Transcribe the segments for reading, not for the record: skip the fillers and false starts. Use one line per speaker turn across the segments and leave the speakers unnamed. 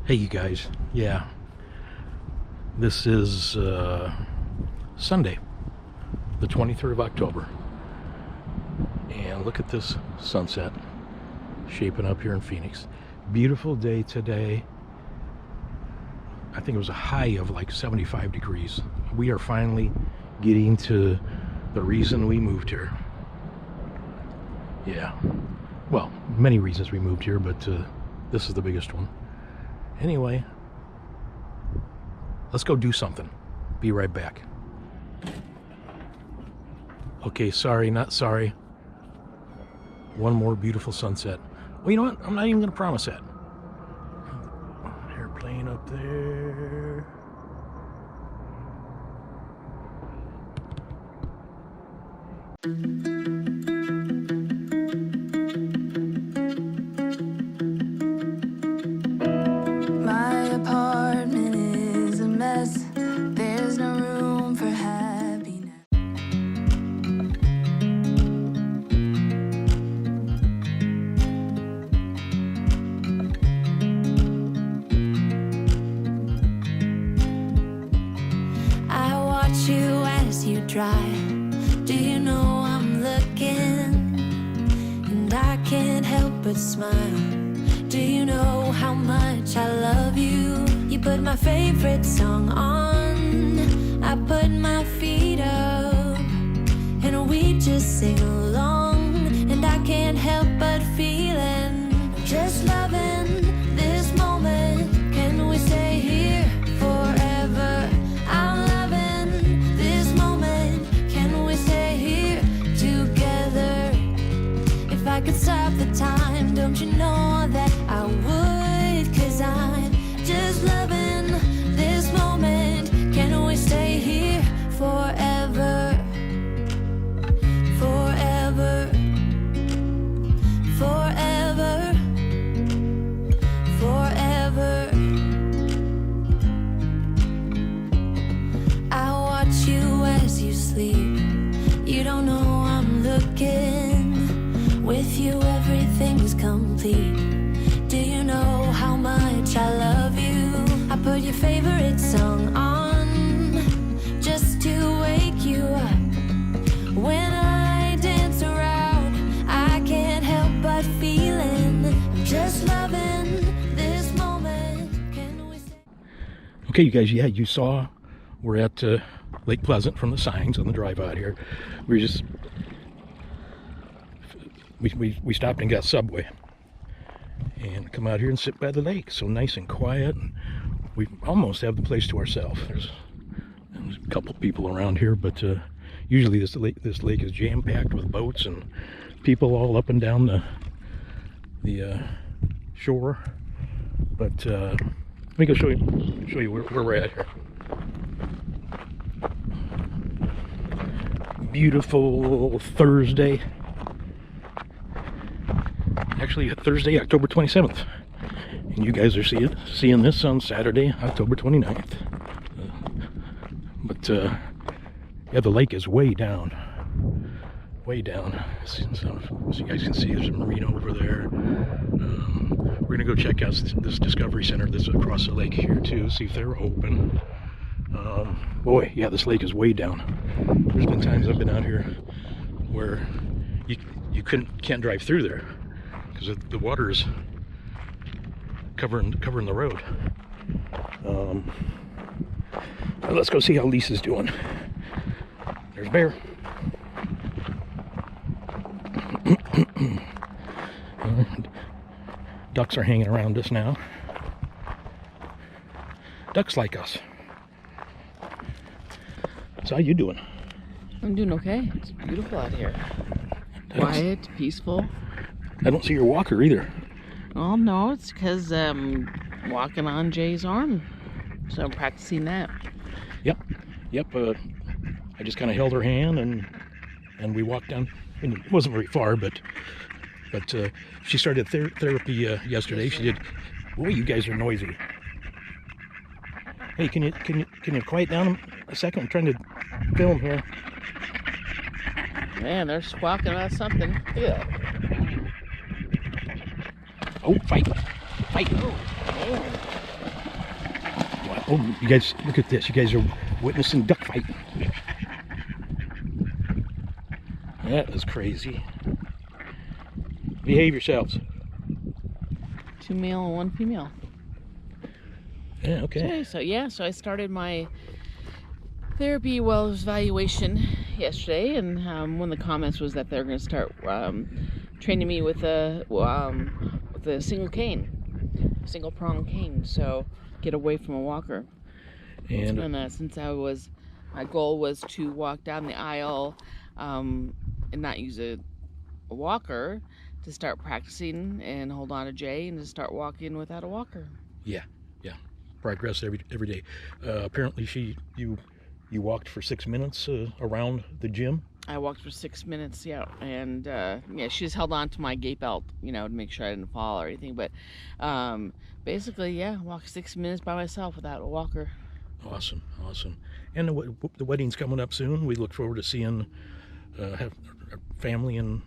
Hey you guys, yeah, this is Sunday, the 23rd of October, and look at this sunset shaping up here in Phoenix. Beautiful day today. I think it was a high of like 75 degrees. We are finally getting to the reason we moved here. Yeah, well, many reasons we moved here, but this is the biggest one. Anyway, let's go do something. Be right back. Okay, sorry, not sorry. One more beautiful sunset. Well, you know what? I'm not even going to promise that. Airplane up there.
Do you know I'm looking, and I can't help but smile? Do you know how much I love you? You put my favorite song on, I put my feet up, and we just sing along, and I can't help but feeling, just loving this moment. Can we stay here forever? I'm loving this moment. Can we stay here together? If I could stop the time, don't you know that I would? 'Cause I'm just loving this moment. Can we stay here forever? Forever. Forever. Forever. I watch you as you sleep. You don't know I'm looking. With you everything's complete. Do you know how much I love you? I put your favorite song on just to wake you up. When I dance around, I can't help but feeling, I'm just loving this moment. Can we stay?
Okay, you guys, yeah, you saw we're at Lake Pleasant from the signs on the drive out here. We just we stopped and got Subway and come out here and sit by the lake. So nice and quiet, and we almost have the place to ourselves. There's a couple people around here, but usually this lake is jam-packed with boats and people all up and down the shore. But let me go show you where we're at here. Beautiful Thursday. Actually, Thursday, October 27th. And you guys are seeing this on Saturday, October 29th. But yeah, the lake is way down. Way down. So you guys can see there's a marina over there. We're gonna go check out this Discovery Center that's across the lake here too, see if they're open. Boy, yeah, this lake is way down. There's been times I've been out here where you can't drive through there because the water is covering the road. Let's go see how Lisa's doing. There's Bear. Ducks are hanging around us now. Ducks like us. So how you doing?
I'm doing okay. It's beautiful out here. Quiet, peaceful.
I don't see your walker either.
Oh no, it's because I'm walking on Jay's arm, so I'm practicing that.
Yep. I just kind of held her hand and we walked down. And it wasn't very far, but she started therapy yesterday. She did. Boy, you guys are noisy. Hey, can you quiet down a second? I'm trying to film here.
Man, they're squawking about something. Yeah.
Oh, fight. Oh. Oh, you guys, look at this. You guys are witnessing duck fight. That is crazy. Behave yourselves.
2 male and 1 female.
Yeah, okay.
So I started my therapy evaluation yesterday, and one of the comments was that they're going to start training me with a single prong cane, so get away from a walker. And since my goal was to walk down the aisle and not use a walker, to start practicing and hold on to Jay and to start walking without a walker.
Yeah. Progress every day. Apparently you walked for 6 minutes around the gym.
I walked for 6 minutes, yeah, and she just held on to my gate belt, to make sure I didn't fall or anything. But basically, walked 6 minutes by myself without a walker.
Awesome. And the wedding's coming up soon. We look forward to seeing have our family and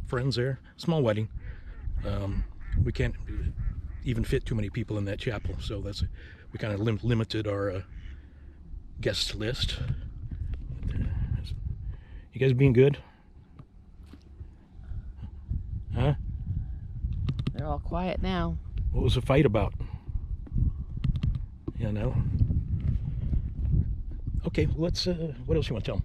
friends there. Small wedding. We can't even fit too many people in that chapel, so we kind of limited our guest list. You guys being good? Huh?
They're all quiet now.
What was the fight about? Yeah, no. Okay, let's. What else you want to tell them?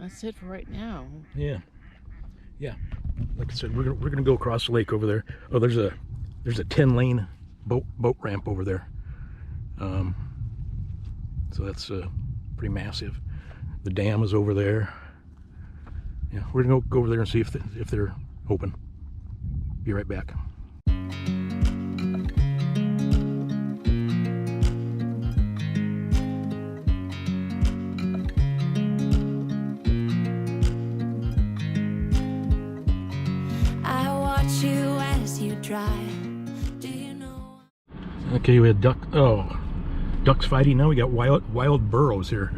That's it for right now.
Yeah. Like I said, we're gonna go across the lake over there. Oh, there's a 10-lane boat ramp over there. So that's pretty massive. The dam is over there. Yeah, we're gonna go over there and see if they're open. Be right back.
I watch you as you drive. Do you know?
Okay, we had ducks fighting. Now we got wild burros here.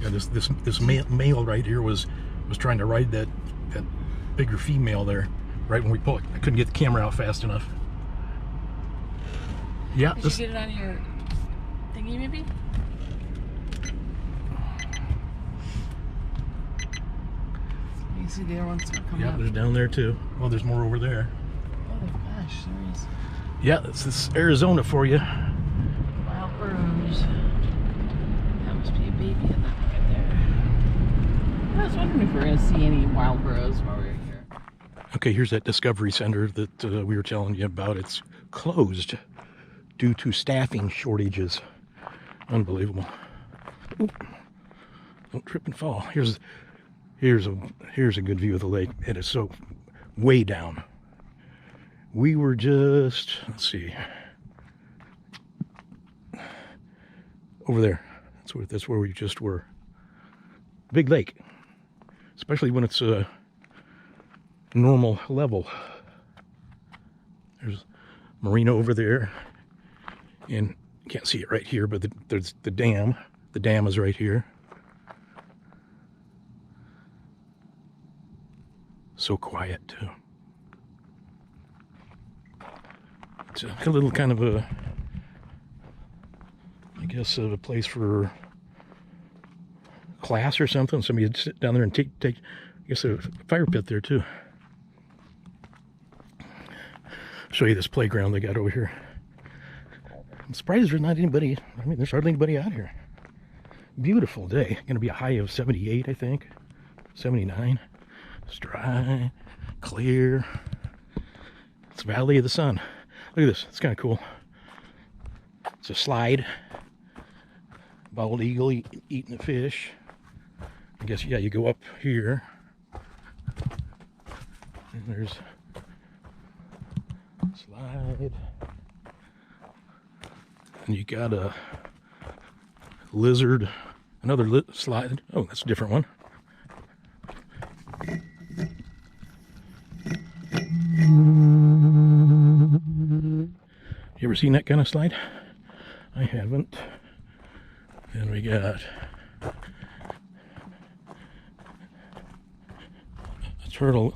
Yeah, this male right here was trying to ride that bigger female there. Right when we pulled, I couldn't get the camera out fast enough. Yeah,
Did you get it on your thingy, maybe? You can see the other ones coming up.
Yeah, there's down there too. Oh, there's more over there.
Oh gosh, there is.
Yeah, that's this Arizona for you.
Wild Burros. That must be a baby in that right there. I was wondering if we were going to see any wild Burros while we were here.
Okay, here's that Discovery Center that we were telling you about. It's closed due to staffing shortages. Unbelievable. Oop. Don't trip and fall. Here's a good view of the lake. It is so way down. We were just, let's see, over there. That's where we just were. Big lake, especially when it's a normal level. There's marina over there, and you can't see it right here, but there's the dam. The dam is right here. So quiet too. It's a little kind of a, I guess, a place for class or something. Somebody would sit down there and take I guess, a fire pit there too. Show you this playground they got over here. I'm surprised there's not anybody. I mean, there's hardly anybody out here. Beautiful day. Going to be a high of 78, I think. 79. It's dry, clear. It's Valley of the Sun. Look at this. It's kind of cool. It's a slide. Bald eagle eating the fish. I guess, yeah, you go up here. And there's a slide. And you got a lizard. Another slide. Oh, that's a different one. You ever seen that kind of slide? I haven't. And we got a turtle.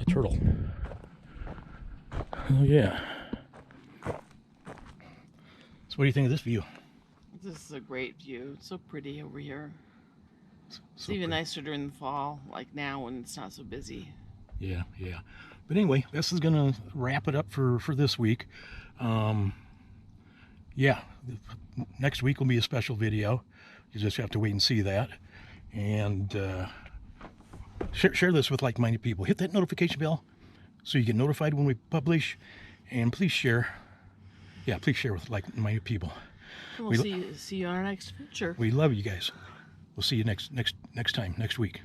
A turtle. Oh yeah. So what do you think of this view?
This is a great view. It's so pretty over here. It's
So
even
pretty.
nicer during the fall, like now when it's not so busy.
Yeah, yeah. But anyway, this is gonna wrap it up for this week. Yeah, next week will be a special video. You just have to wait and see that. And share this with like-minded people. Hit that notification bell so you get notified when we publish. And please share. Yeah, please share with like-minded people.
We'll see you on our next feature.
We love you guys. We'll see you next time, next week.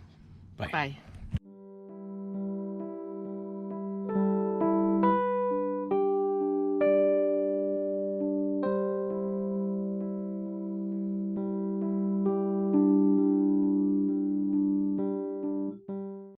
Bye.
Bye.